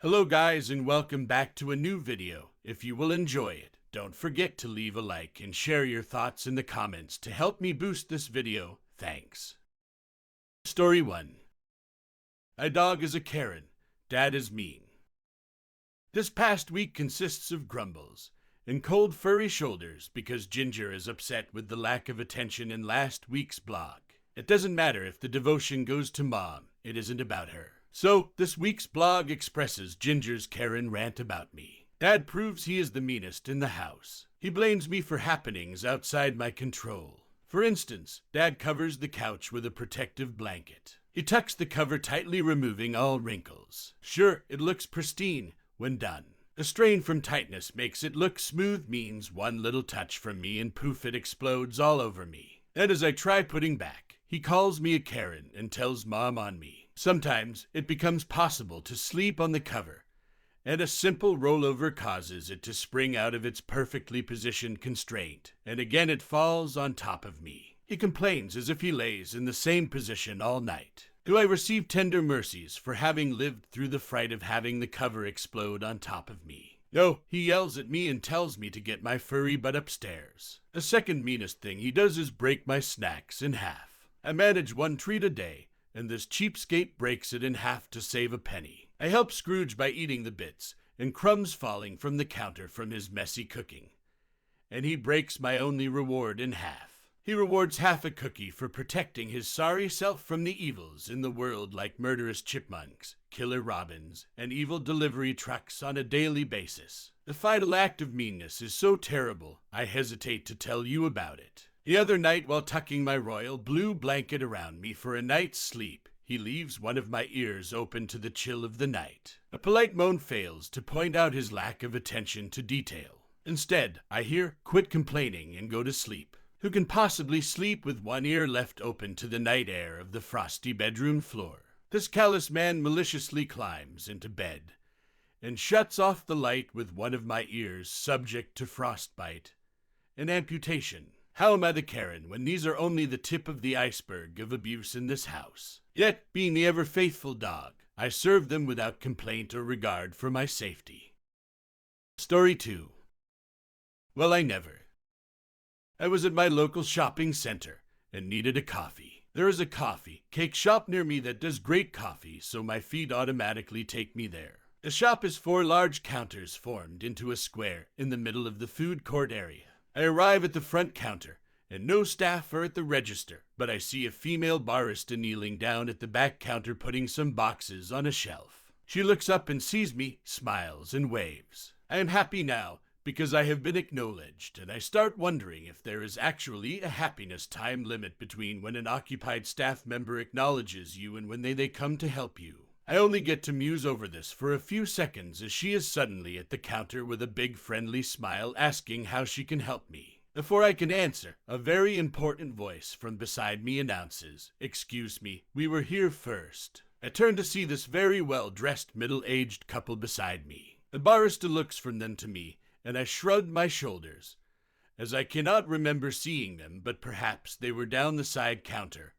Hello guys and welcome back to a new video. If you will enjoy it, don't forget to leave a like and share your thoughts in the comments to help me boost this video. Thanks. Story 1. My dog is a Karen. Dad is mean. This past week consists of grumbles and cold furry shoulders because Ginger is upset with the lack of attention in last week's blog. It doesn't matter if the devotion goes to Mom, it isn't about her. So, this week's blog expresses Ginger's Karen rant about me. Dad proves he is the meanest in the house. He blames me for happenings outside my control. For instance, Dad covers the couch with a protective blanket. He tucks the cover tightly, removing all wrinkles. Sure, it looks pristine when done. The strain from tightness makes it look smooth, means one little touch from me and poof, it explodes all over me. And as I try putting back, he calls me a Karen and tells Mom on me. Sometimes it becomes possible to sleep on the cover, and a simple rollover causes it to spring out of its perfectly positioned constraint, and again it falls on top of me. He complains as if he lays in the same position all night. Do I receive tender mercies for having lived through the fright of having the cover explode on top of me? No, he yells at me and tells me to get my furry butt upstairs. The second meanest thing he does is break my snacks in half. I manage one treat a day, and this cheapskate breaks it in half to save a penny. I help Scrooge by eating the bits and crumbs falling from the counter from his messy cooking, and he breaks my only reward in half. He rewards half a cookie for protecting his sorry self from the evils in the world like murderous chipmunks, killer robins, and evil delivery trucks on a daily basis. The final act of meanness is so terrible, I hesitate to tell you about it. The other night, while tucking my royal blue blanket around me for a night's sleep, he leaves one of my ears open to the chill of the night. A polite moan fails to point out his lack of attention to detail. Instead, I hear, "Quit complaining and go to sleep." Who can possibly sleep with one ear left open to the night air of the frosty bedroom floor? This callous man maliciously climbs into bed and shuts off the light with one of my ears subject to frostbite and amputation. How am I the Karen when these are only the tip of the iceberg of abuse in this house? Yet, being the ever-faithful dog, I serve them without complaint or regard for my safety. Story 2. Well, I never. I was at my local shopping center and needed a coffee. There is a coffee cake shop near me that does great coffee, so my feet automatically take me there. The shop is 4 large counters formed into a square in the middle of the food court area. I arrive at the front counter, and no staff are at the register, but I see a female barista kneeling down at the back counter putting some boxes on a shelf. She looks up and sees me, smiles, and waves. I am happy now because I have been acknowledged, and I start wondering if there is actually a happiness time limit between when an occupied staff member acknowledges you and when they come to help you. I only get to muse over this for a few seconds as she is suddenly at the counter with a big friendly smile asking how she can help me. Before I can answer, a very important voice from beside me announces, "Excuse me, we were here first." I turn to see this very well-dressed middle-aged couple beside me. The barista looks from them to me, and I shrug my shoulders, as I cannot remember seeing them, but perhaps they were down the side counter.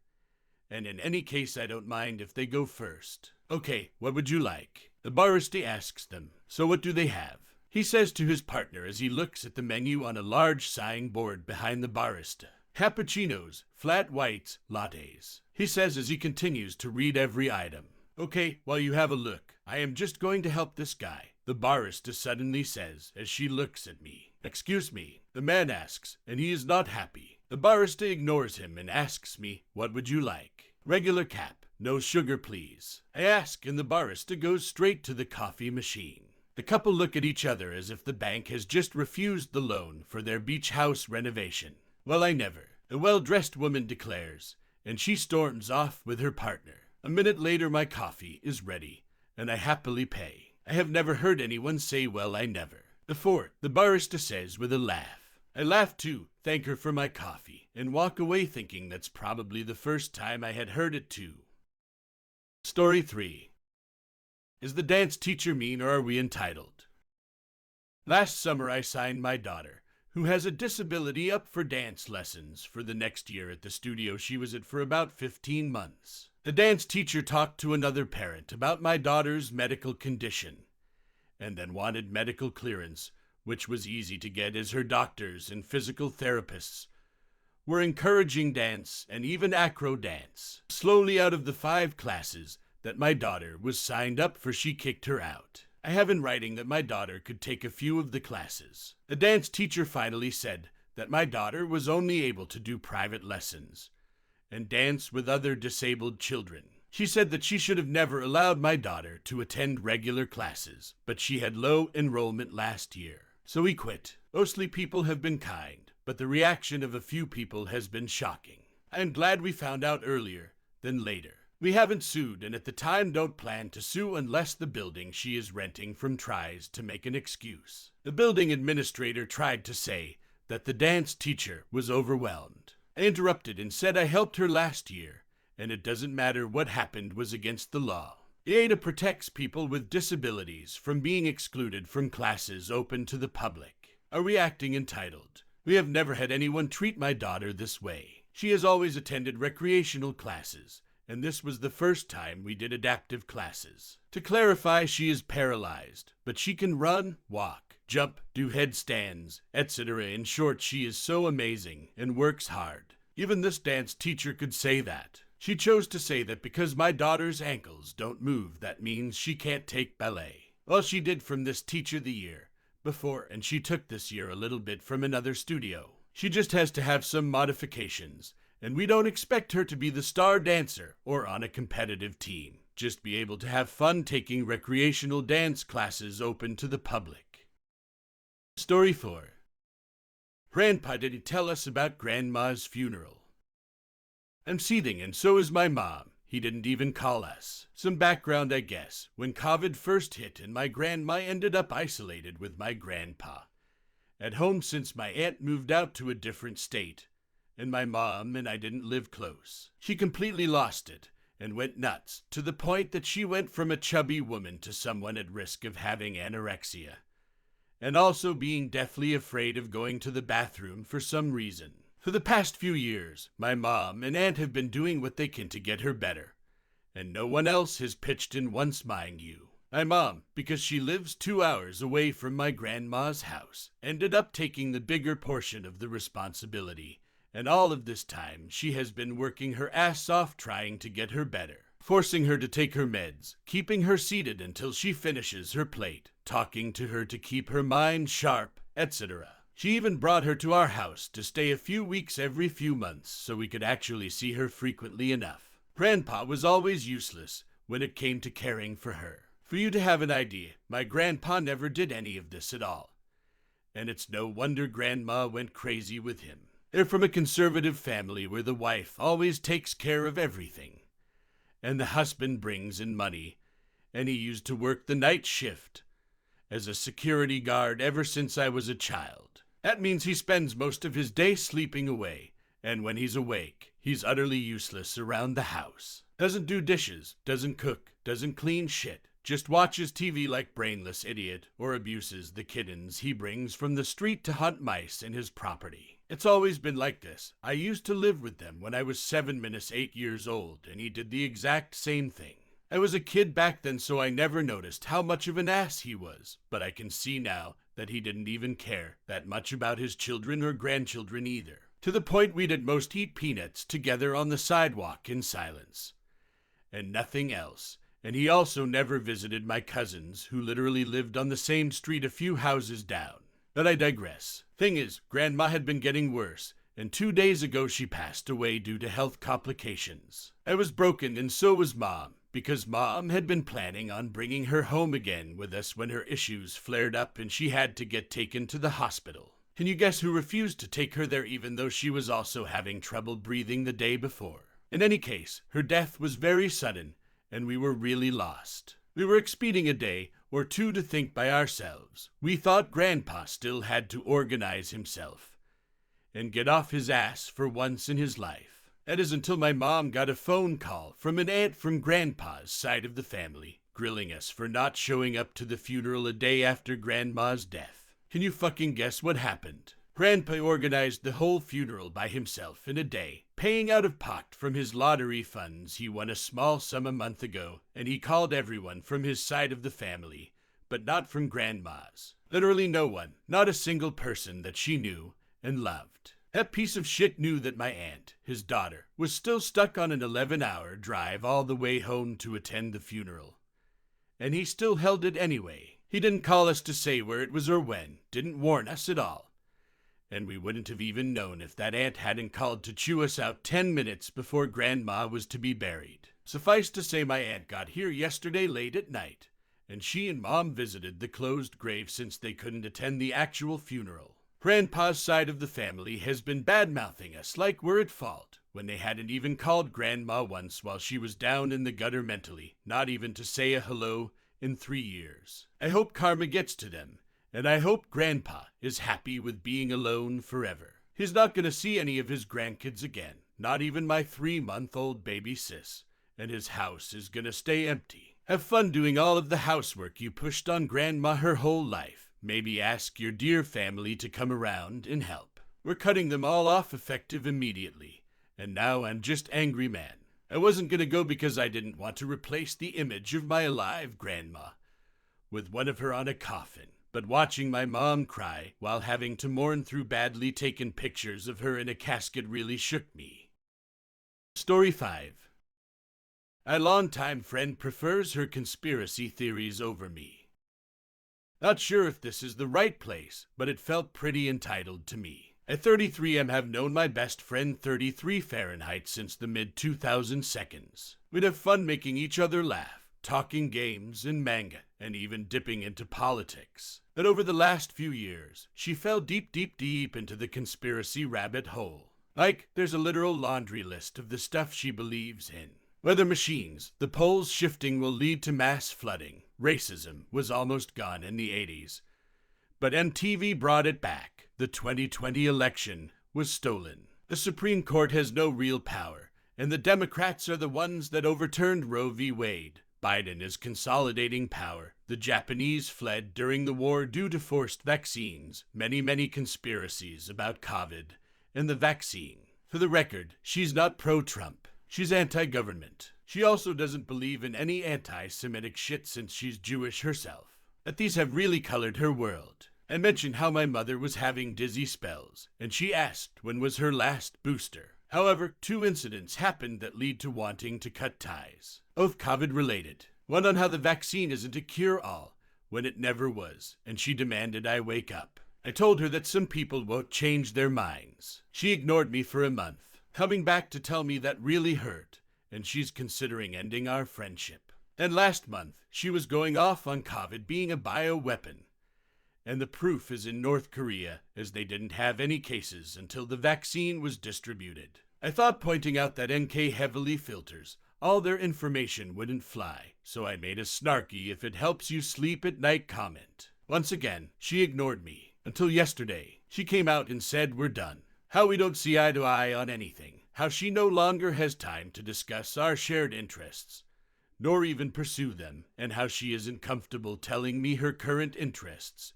And in any case, I don't mind if they go first. "Okay, what would you like?" The barista asks them. "So what do they have?" He says to his partner as he looks at the menu on a large sighing board behind the barista. "Cappuccinos, flat whites, lattes," he says as he continues to read every item. "Okay, while you have a look, I am just going to help this guy," the barista suddenly says as she looks at me. "Excuse me," the man asks, and he is not happy. The barista ignores him and asks me, "What would you like?" "Regular cap. No sugar, please," I ask, and the barista goes straight to the coffee machine. The couple look at each other as if the bank has just refused the loan for their beach house renovation. "Well, I never," the well-dressed woman declares, and she storms off with her partner. A minute later, my coffee is ready, and I happily pay. I have never heard anyone say, "Well, I never," before, the barista says with a laugh. I laugh too, thank her for my coffee, and walk away thinking that's probably the first time I had heard it too. Story 3. Is the dance teacher mean or are we entitled? Last summer I signed my daughter, who has a disability, up for dance lessons for the next year at the studio she was at for about 15 months. The dance teacher talked to another parent about my daughter's medical condition and then wanted medical clearance, which was easy to get as her doctors and physical therapists were encouraging dance and even acro dance. Slowly out of the 5 classes that my daughter was signed up for, she kicked her out. I have in writing that my daughter could take a few of the classes. The dance teacher finally said that my daughter was only able to do private lessons and dance with other disabled children. She said that she should have never allowed my daughter to attend regular classes, but she had low enrollment last year, so we quit. Mostly people have been kind, but the reaction of a few people has been shocking. I am glad we found out earlier than later. We haven't sued, and at the time don't plan to sue unless the building she is renting from tries to make an excuse. The building administrator tried to say that the dance teacher was overwhelmed. I interrupted and said I helped her last year, and it doesn't matter what happened was against the law. The ADA protects people with disabilities from being excluded from classes open to the public. Are we acting entitled? We have never had anyone treat my daughter this way. She has always attended recreational classes, and this was the first time we did adaptive classes. To clarify, she is paralyzed, but she can run, walk, jump, do headstands, etc. In short, she is so amazing and works hard. Even this dance teacher could say that. She chose to say that because my daughter's ankles don't move, that means she can't take ballet. Well, she did from this teacher the year before, and she took this year a little bit from another studio. She just has to have some modifications, and we don't expect her to be the star dancer or on a competitive team. Just be able to have fun taking recreational dance classes open to the public. Story 4. Grandpa didn't tell us about Grandma's funeral. I'm seething, and so is my mom. He didn't even call us. Some background, I guess. When COVID first hit and my grandma ended up isolated with my grandpa at home since my aunt moved out to a different state, and my mom and I didn't live close. She completely lost it and went nuts, to the point that she went from a chubby woman to someone at risk of having anorexia, and also being deathly afraid of going to the bathroom for some reason. For the past few years, my mom and aunt have been doing what they can to get her better, and no one else has pitched in once, mind you. My mom, because she lives 2 hours away from my grandma's house, ended up taking the bigger portion of the responsibility, and all of this time she has been working her ass off trying to get her better, forcing her to take her meds, keeping her seated until she finishes her plate, talking to her to keep her mind sharp, etc. She even brought her to our house to stay a few weeks every few months so we could actually see her frequently enough. Grandpa was always useless when it came to caring for her. For you to have an idea, my grandpa never did any of this at all, and it's no wonder Grandma went crazy with him. They're from a conservative family where the wife always takes care of everything, and the husband brings in money, and he used to work the night shift as a security guard ever since I was a child. That means he spends most of his day sleeping away, and when he's awake, he's utterly useless around the house. Doesn't do dishes, doesn't cook, doesn't clean shit. Just watches TV like brainless idiot, or abuses the kittens he brings from the street to hunt mice in his property. It's always been like this. I used to live with them when I was 7-8 years old, and he did the exact same thing. I was a kid back then, so I never noticed how much of an ass he was, but I can see now that he didn't even care that much about his children or grandchildren either. To the point we'd at most eat peanuts together on the sidewalk in silence, and nothing else. And he also never visited my cousins, who literally lived on the same street a few houses down. But I digress. Thing is, Grandma had been getting worse, and 2 days ago she passed away due to health complications. I was broken, and so was Mom, because Mom had been planning on bringing her home again with us when her issues flared up and she had to get taken to the hospital. Can you guess who refused to take her there even though she was also having trouble breathing the day before? In any case, her death was very sudden, and we were really lost. We were expecting a day or two to think by ourselves. We thought Grandpa still had to organize himself and get off his ass for once in his life. That is until my mom got a phone call from an aunt from Grandpa's side of the family, grilling us for not showing up to the funeral a day after Grandma's death. Can you fucking guess what happened? Grandpa organized the whole funeral by himself in a day, paying out of pocket from his lottery funds he won a small sum a month ago, and he called everyone from his side of the family, but not from Grandma's. Literally no one, not a single person that she knew and loved. That piece of shit knew that my aunt, his daughter, was still stuck on an 11-hour drive all the way home to attend the funeral. And he still held it anyway. He didn't call us to say where it was or when, didn't warn us at all. And we wouldn't have even known if that aunt hadn't called to chew us out 10 minutes before Grandma was to be buried. Suffice to say, my aunt got here yesterday late at night, and she and Mom visited the closed grave since they couldn't attend the actual funeral. Grandpa's side of the family has been bad-mouthing us like we're at fault, when they hadn't even called Grandma once while she was down in the gutter mentally, not even to say a hello in 3 years. I hope karma gets to them, and I hope Grandpa is happy with being alone forever. He's not going to see any of his grandkids again, not even my 3-month-old baby sis, and his house is going to stay empty. Have fun doing all of the housework you pushed on Grandma her whole life. Maybe ask your dear family to come around and help. We're cutting them all off effective immediately, and now I'm just angry man. I wasn't going to go because I didn't want to replace the image of my alive Grandma with one of her on a coffin. But watching my mom cry while having to mourn through badly taken pictures of her in a casket really shook me. Story 5. A longtime friend prefers her conspiracy theories over me. Not sure if this is the right place, but it felt pretty entitled to me. At 33 have known my best friend 33 Fahrenheit since the mid-2000 seconds. We'd have fun making each other laugh, talking games and manga, and even dipping into politics. But over the last few years, she fell deep into the conspiracy rabbit hole. Like, there's a literal laundry list of the stuff she believes in. Weather machines, the poles shifting will lead to mass flooding. Racism was almost gone in the 80s. But MTV brought it back. The 2020 election was stolen. The Supreme Court has no real power, and the Democrats are the ones that overturned Roe v. Wade. Biden is consolidating power. The Japanese fled during the war due to forced vaccines. Many conspiracies about COVID and the vaccine. For the record, she's not pro-Trump. She's anti-government. She also doesn't believe in any anti-Semitic shit since she's Jewish herself. But these have really colored her world. I mentioned how my mother was having dizzy spells, and she asked when was her last booster. However, 2 incidents happened that lead to wanting to cut ties. Both COVID-related. One on how the vaccine isn't a cure-all, when it never was, and she demanded I wake up. I told her that some people won't change their minds. She ignored me for a month, coming back to tell me that really hurt, and she's considering ending our friendship. And last month, she was going off on COVID being a bioweapon. And the proof is in North Korea, as they didn't have any cases until the vaccine was distributed. I thought pointing out that NK heavily filters all their information wouldn't fly, so I made a snarky if it helps you sleep at night comment. Once again, she ignored me. Until yesterday, she came out and said we're done. How we don't see eye to eye on anything. How she no longer has time to discuss our shared interests, nor even pursue them, and how she isn't comfortable telling me her current interests.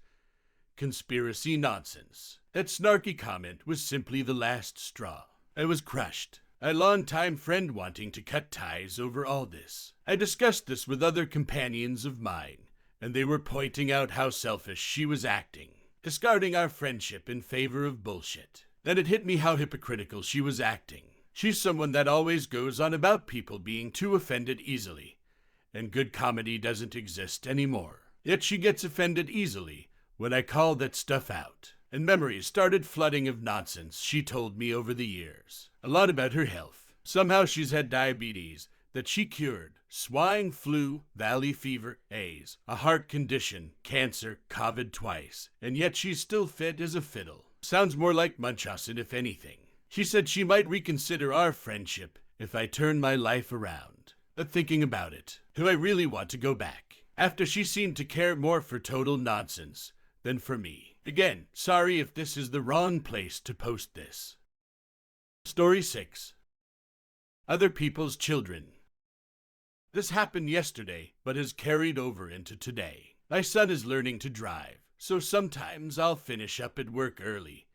Conspiracy nonsense. That snarky comment was simply the last straw. I was crushed. A longtime friend wanting to cut ties over all this. I discussed this with other companions of mine, and they were pointing out how selfish she was acting, discarding our friendship in favor of bullshit. Then it hit me how hypocritical she was acting. She's someone that always goes on about people being too offended easily, and good comedy doesn't exist anymore. Yet she gets offended easily when I call that stuff out, and memories started flooding of nonsense she told me over the years. A lot about her health. Somehow she's had diabetes that she cured, swine flu, valley fever, AIDS, a heart condition, cancer, COVID twice, and yet she's still fit as a fiddle. Sounds more like Munchausen if anything. She said she might reconsider our friendship if I turn my life around. But thinking about it, do I really want to go back? After she seemed to care more for total nonsense than for me. Again, sorry if this is the wrong place to post this. Story 6. Other people's children. This happened yesterday, but has carried over into today. My son is learning to drive, so sometimes I'll finish up at work early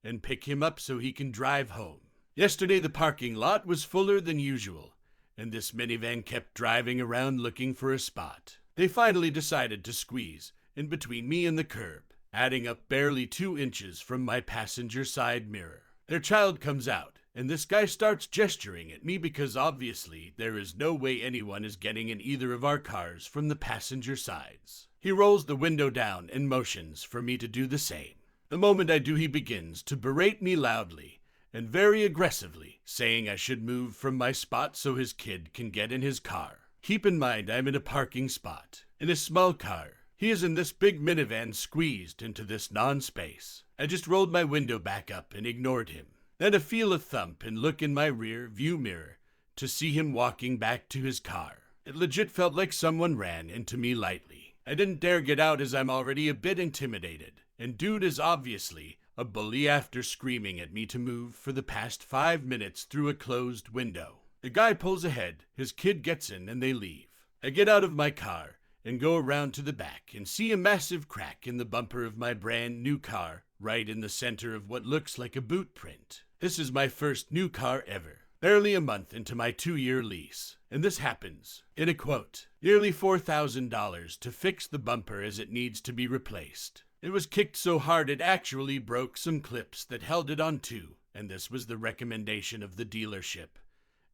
and pick him up so he can drive home. Yesterday the parking lot was fuller than usual, and this minivan kept driving around looking for a spot. They finally decided to squeeze in between me and the curb, adding up barely 2 inches from my passenger side mirror. Their child comes out, and this guy starts gesturing at me because obviously there is no way anyone is getting in either of our cars from the passenger sides. He rolls the window down and motions for me to do the same. The moment I do, he begins to berate me loudly and very aggressively, saying I should move from my spot so his kid can get in his car. Keep in mind I'm in a parking spot, in a small car. He is in this big minivan squeezed into this non-space. I just rolled my window back up and ignored him. Then I feel a thump and look in my rear view mirror to see him walking back to his car. It legit felt like someone ran into me lightly. I didn't dare get out as I'm already a bit intimidated, and dude is obviously a bully after screaming at me to move for the past 5 minutes through a closed window. The guy pulls ahead, his kid gets in, and they leave. I get out of my car and go around to the back and see a massive crack in the bumper of my brand new car, right in the center of what looks like a boot print. This is my first new car ever, barely a month into my 2-year lease, and this happens, in a quote, nearly $4,000 to fix the bumper as it needs to be replaced. It was kicked so hard it actually broke some clips that held it on too, and this was the recommendation of the dealership,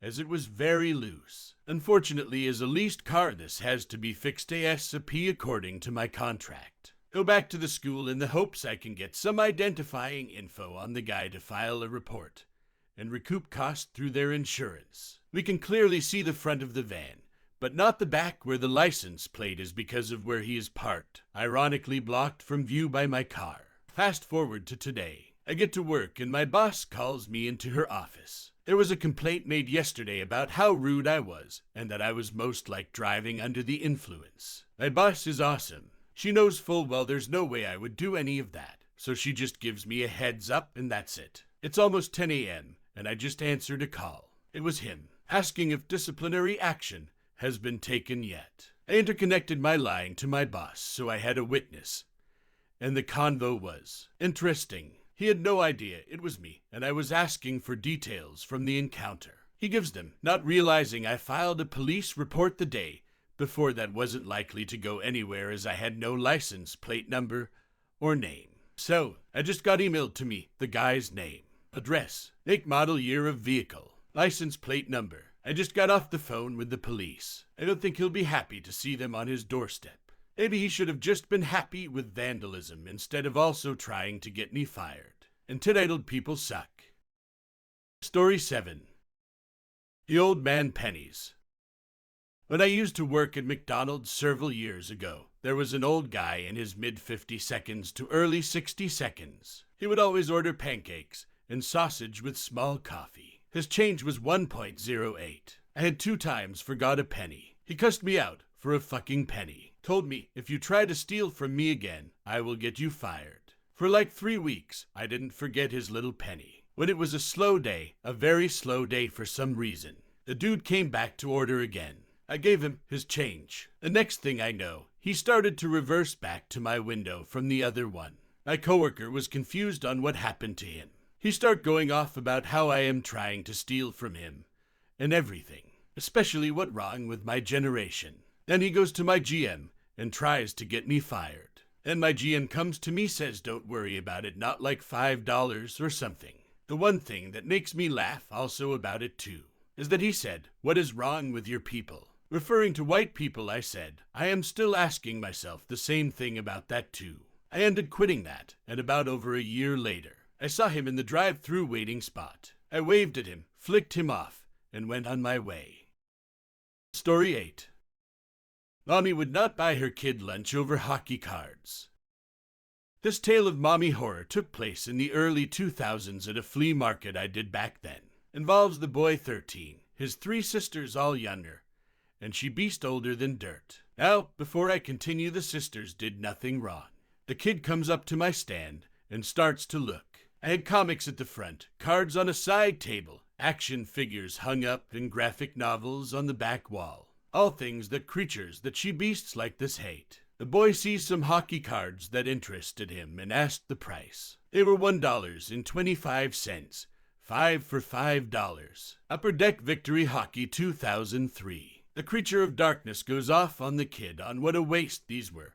as it was very loose. Unfortunately, as a leased car, this has to be fixed ASAP according to my contract. Go back to the school in the hopes I can get some identifying info on the guy to file a report and recoup costs through their insurance. We can clearly see the front of the van, but not the back where the license plate is because of where he is parked, ironically blocked from view by my car. Fast forward to today. I get to work and my boss calls me into her office. There was a complaint made yesterday about how rude I was and that I was most like driving under the influence. My boss is awesome. She knows full well there's no way I would do any of that, so she just gives me a heads up and that's it. It's almost 10 a.m. and I just answered a call. It was him, asking if disciplinary action has been taken yet. I interconnected my line to my boss, so I had a witness, and the convo was interesting. He had no idea it was me, and I was asking for details from the encounter. He gives them, not realizing I filed a police report the day before that wasn't likely to go anywhere as I had no license plate number or name. So, I just got emailed to me the guy's name, address, make, model, year of vehicle, license plate number. I just got off the phone with the police. I don't think he'll be happy to see them on his doorstep. Maybe he should have just been happy with vandalism instead of also trying to get me fired. Entitled people suck. Story 7. The Old Man Pennies. When I used to work at McDonald's several years ago, there was an old guy in his mid-50 seconds to early 60 seconds. He would always order pancakes and sausage with small coffee. His change was 1.08. I had 2 times forgot a penny. He cussed me out for a fucking penny. Told me, if you try to steal from me again, I will get you fired. For like 3 weeks, I didn't forget his little penny. When it was a slow day, a very slow day for some reason, the dude came back to order again. I gave him his change. The next thing I know, he started to reverse back to my window from the other one. My coworker was confused on what happened to him. He started going off about how I am trying to steal from him and everything, especially what wrong with my generation. Then he goes to my GM and tries to get me fired. Then my GM comes to me, says don't worry about it, not like $5 or something. The one thing that makes me laugh also about it too is that he said, what is wrong with your people? Referring to white people, I said, I am still asking myself the same thing about that too. I ended quitting that, and about over a year later, I saw him in the drive-through waiting spot. I waved at him, flicked him off, and went on my way. Story 8. Mommy would not buy her kid lunch over hockey cards. This tale of mommy horror took place in the early 2000s at a flea market I did back then. Involves the boy 13, his 3 sisters all younger, and she beast older than dirt. Now, before I continue, the sisters did nothing wrong. The kid comes up to my stand and starts to look. I had comics at the front, cards on a side table, action figures hung up, and graphic novels on the back wall. All things that creatures that she beasts like this hate. The boy sees some hockey cards that interested him and asked the price. They were $1.25, 5 for $5. Upper Deck Victory Hockey 2003. The creature of darkness goes off on the kid on what a waste these were.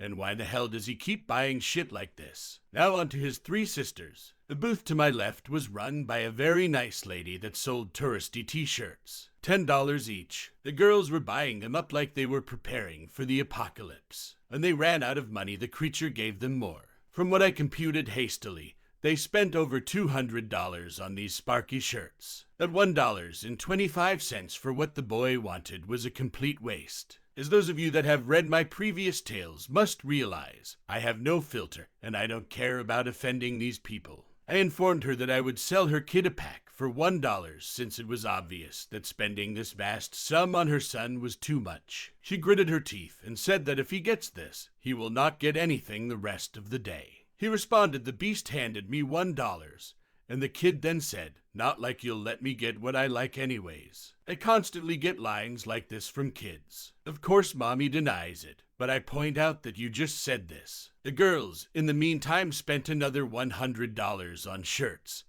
And why the hell does he keep buying shit like this? Now on to his three sisters. The booth to my left was run by a very nice lady that sold touristy t-shirts. $10 each. The girls were buying them up like they were preparing for the apocalypse. When they ran out of money, the creature gave them more. From what I computed hastily, they spent over $200 on these sparky shirts. That $1.25 for what the boy wanted was a complete waste. As those of you that have read my previous tales must realize, I have no filter and I don't care about offending these people. I informed her that I would sell her kid a pack for $1 since it was obvious that spending this vast sum on her son was too much. She gritted her teeth and said that if he gets this, he will not get anything the rest of the day. He responded the beast handed me $1, and the kid then said, "Not like you'll let me get what I like anyways." I constantly get lines like this from kids. Of course, mommy denies it, but I point out that you just said this. The girls, in the meantime, spent another $100 on shirts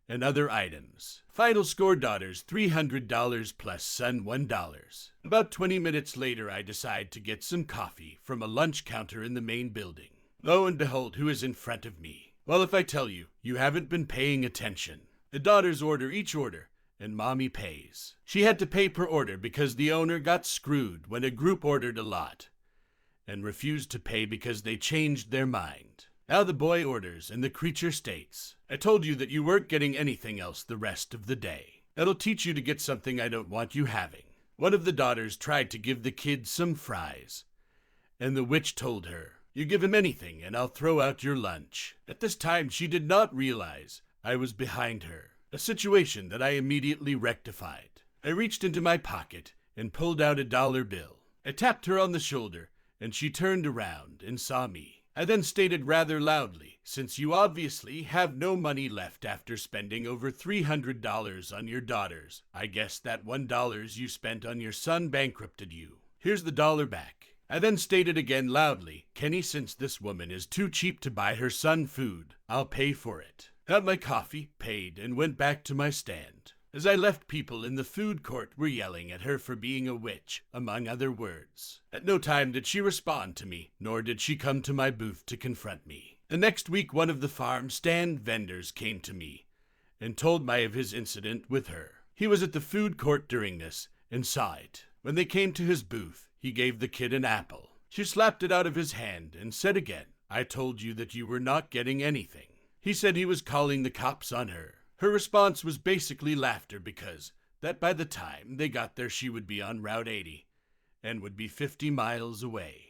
and other items. Final score, daughters $300 plus son $1. About 20 minutes later, I decide to get some coffee from a lunch counter in the main building. Lo and behold, who is in front of me? Well, if I tell you, you haven't been paying attention. The daughters order each order, and mommy pays. She had to pay per order because the owner got screwed when a group ordered a lot and refused to pay because they changed their mind. Now the boy orders, and the creature states, "I told you that you weren't getting anything else the rest of the day. That'll teach you to get something I don't want you having." One of the daughters tried to give the kid some fries, and the witch told her, "You give him anything and I'll throw out your lunch." At this time, she did not realize I was behind her, a situation that I immediately rectified. I reached into my pocket and pulled out a dollar bill. I tapped her on the shoulder, and she turned around and saw me. I then stated rather loudly, "Since you obviously have no money left after spending over $300 on your daughters, I guess that $1 you spent on your son bankrupted you. Here's the dollar back." I then stated again loudly, "Kenny, since this woman is too cheap to buy her son food, I'll pay for it." Got my coffee, paid, and went back to my stand. As I left, people in the food court were yelling at her for being a witch, among other words. At no time did she respond to me, nor did she come to my booth to confront me. The next week, one of the farm stand vendors came to me and told me of his incident with her. He was at the food court during this and saw it. When they came to his booth, he gave the kid an apple. She slapped it out of his hand and said again, "I told you that you were not getting anything." He said he was calling the cops on her. Her response was basically laughter because that by the time they got there, she would be on Route 80 and would be 50 miles away.